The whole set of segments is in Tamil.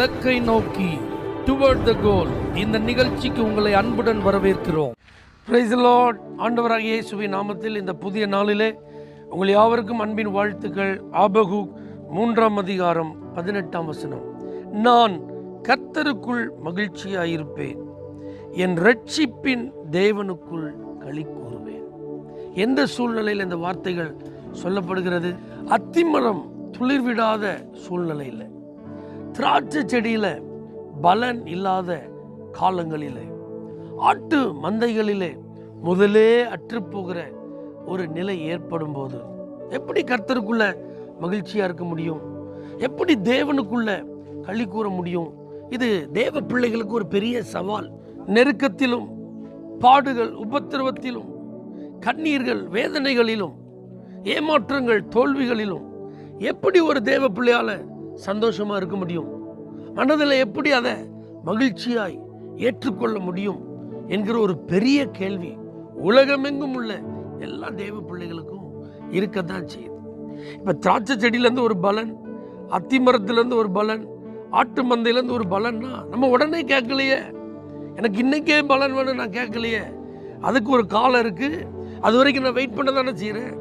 இலக்கை நோக்கி டுவர்ட் த கோல். இந்த நிகழ்ச்சிக்கு உங்களை அன்புடன் வரவேற்கிறோம். Praise the Lord. ஆண்டவராகிய இயேசுவின் நாமத்தில் இந்த புதிய நாளிலே உங்கள் யாவருக்கும் அன்பின் வாழ்த்துக்கள். ஆபகூக் 3ஆம் அதிகாரம் 18ஆம் வசனம். நான் கர்த்தருக்குள் மகிழ்ச்சியாயிருப்பேன், என் இரட்சிப்பின் தேவனுக்குள் களி கூறுவேன். எந்த சூழ்நிலையில் இந்த வார்த்தைகள் சொல்லப்படுகிறது? அத்திமரம் துளிர்விடாத சூழ்நிலையில், திராட்சை செடியில பலன் இல்லாத காலங்களிலே, ஆட்டு மந்தைகளிலே முதலே அற்றுப்போகிற ஒரு நிலை ஏற்படும் போது எப்படி கர்த்தருக்குள்ள மகிழ்ச்சியா இருக்க முடியும்? எப்படி தேவனுக்குள்ள களி கூற முடியும்? இது தேவ பிள்ளைகளுக்கு ஒரு பெரிய சவால். நெருக்கத்திலும், பாடுகள், உபத்திரவத்திலும், கண்ணீர்கள், வேதனைகளிலும், ஏமாற்றங்கள், தோல்விகளிலும் எப்படி ஒரு தேவ பிள்ளையால சந்தோஷமா இருக்க முடியும்? மனதில் எப்படி அதை மகிழ்ச்சியாய் ஏற்றுக்கொள்ள முடியும் என்கிற ஒரு பெரிய கேள்வி உலகமெங்கும் உள்ள எல்லா தேவ பிள்ளைகளுக்கும் இருக்கத்தான் செய்யுது. இப்ப திராட்சை செடியிலேருந்து ஒரு பலன், அத்திமரத்திலேருந்து ஒரு பலன், ஆட்டு மந்தையிலேருந்து ஒரு பலன்னா நம்ம உடனே கேட்கலையே. எனக்கு இன்னைக்கே பலன் வேணும் நான் கேட்கலையே. அதுக்கு ஒரு காலம் இருக்கு. அது வரைக்கும் நான் வெயிட் பண்ண தானே செய்கிறேன்.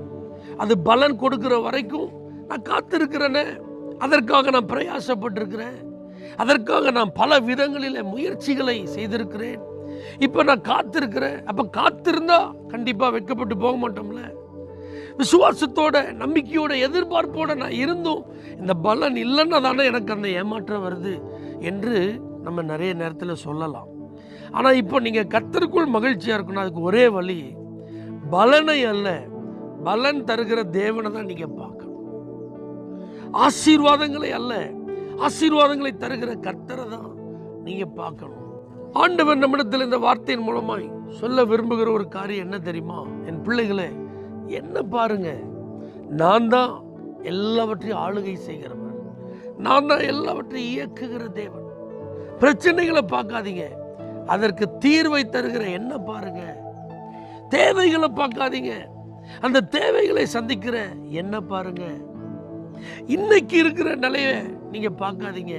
அது பலன் கொடுக்கிற வரைக்கும் நான் காத்திருக்கிறேனே. அதற்காக நான் பிரயாசப்பட்டிருக்கிறேன். அதற்காக நான் பல விதங்களில் முயற்சிகளை செய்திருக்கிறேன். இப்போ நான் காத்திருக்கிறேன். அப்போ காத்திருந்தா கண்டிப்பாக வெட்கப்பட்டு போக மாட்டோம்ல. விசுவாசத்தோட, நம்பிக்கையோட, எதிர்பார்ப்போட நான் இருந்தும் இந்த பலன் இல்லைன்னா தானே எனக்கு அந்த ஏமாற்றம் வருது என்று நம்ம நிறைய நேரத்தில் சொல்லலாம். ஆனால் இப்போ நீங்கள் கர்த்தருக்குள் மகிழ்ச்சியாக இருக்கணும். அதுக்கு ஒரே வழி, பலனை அல்ல, பலன் தருகிற தேவனை தான் நீங்கள் பார்க்கணும். ஆசீர்வாதங்களை அல்ல, ஆசீர்வாதங்களை தருகிற கர்த்தரை தான் நீங்க பார்க்கணும். ஆண்டவர் நம்மிடத்தில் இந்த வார்த்தையின் மூலமாய் சொல்ல விரும்புகிற ஒரு காரியம் என்ன தெரியுமா? என் பிள்ளைகளே, என்ன பாருங்க, நான் தான் எல்லாவற்றையும் ஆளுகை செய்கிறவர், நான் தான் எல்லாவற்றையும் இயக்குகிற தேவன். பிரச்சனைகளை பார்க்காதீங்க, அதற்கு தீர்வை தருகிற என்ன பாருங்க. தேவைகளை பார்க்காதீங்க, அந்த தேவைகளை சந்திக்கிற என்ன பாருங்க. இன்னைக்கு இருக்கிற நிலைய நீங்க பார்க்காதீங்க,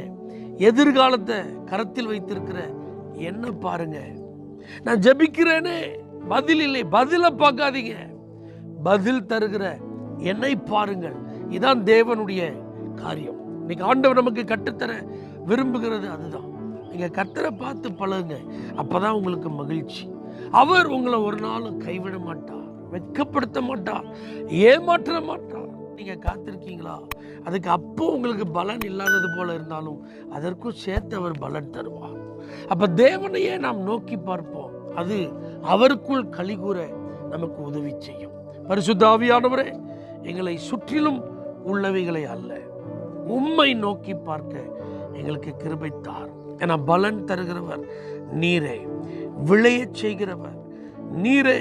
எதிர்காலத்தை கரத்தில் வைத்திருக்கிற என்ன பாருங்க. நான் ஜெபிக்கிறேனே பதில் இல்லை, பதிலை பார்க்காதீங்க, பதில் தருகிற என்னை பாருங்கள். இதான் தேவனுடைய காரியம். இன்னைக்கு ஆண்டவர் நமக்கு கற்றுத்தர விரும்புகிறது அதுதான். நீங்க கர்த்தரை பார்த்து பழகுங்க, அப்பதான் உங்களுக்கு மகிழ்ச்சி. அவர் உங்களை ஒரு நாளும் கைவிட மாட்டார், வெட்கப்படுத்த மாட்டார், ஏமாற்ற மாட்டார். நீங்க காத்திருக்கீங்களா? அதுக்கு அப்போ உங்களுக்கு பலன் இல்லாதது போல இருந்தாலும் அதற்கும் சேர்த்து அவர் பலன் தருவார். அப்ப தேவனையே நாம் நோக்கி பார்ப்போம், அது அவருக்குள் களி கூற நமக்கு உதவி செய்யும். பரிசுத்த ஆவியானவரே, எங்களை சுற்றிலும் உள்ளவைகளை அல்ல, உம்மை நோக்கி பார்க்க எங்களுக்கு கிருபை தார். ஏன்னா பலன் தருகிறவர் நீரே, விளையச் செய்கிறவர் நீரே,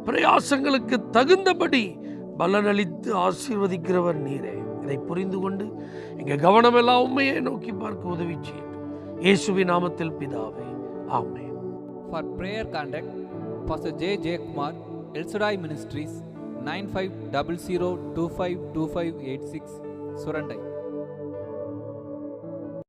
பிரயாசங்களுக்கு தகுந்தபடி பலனளித்து ஆசீர்வதிக்கிறவர் நீரே. இதை புரிந்து கொண்டு எங்க கவனம் எல்லாம் உண்மையை நோக்கி பார்க்க உதவி செய்யும். இயேசுவின் நாமத்தில் பிதாவே, ஆமென். For prayer contact Pastor J. Kumar, El Shaddai Ministries, 9500252586, Surandai.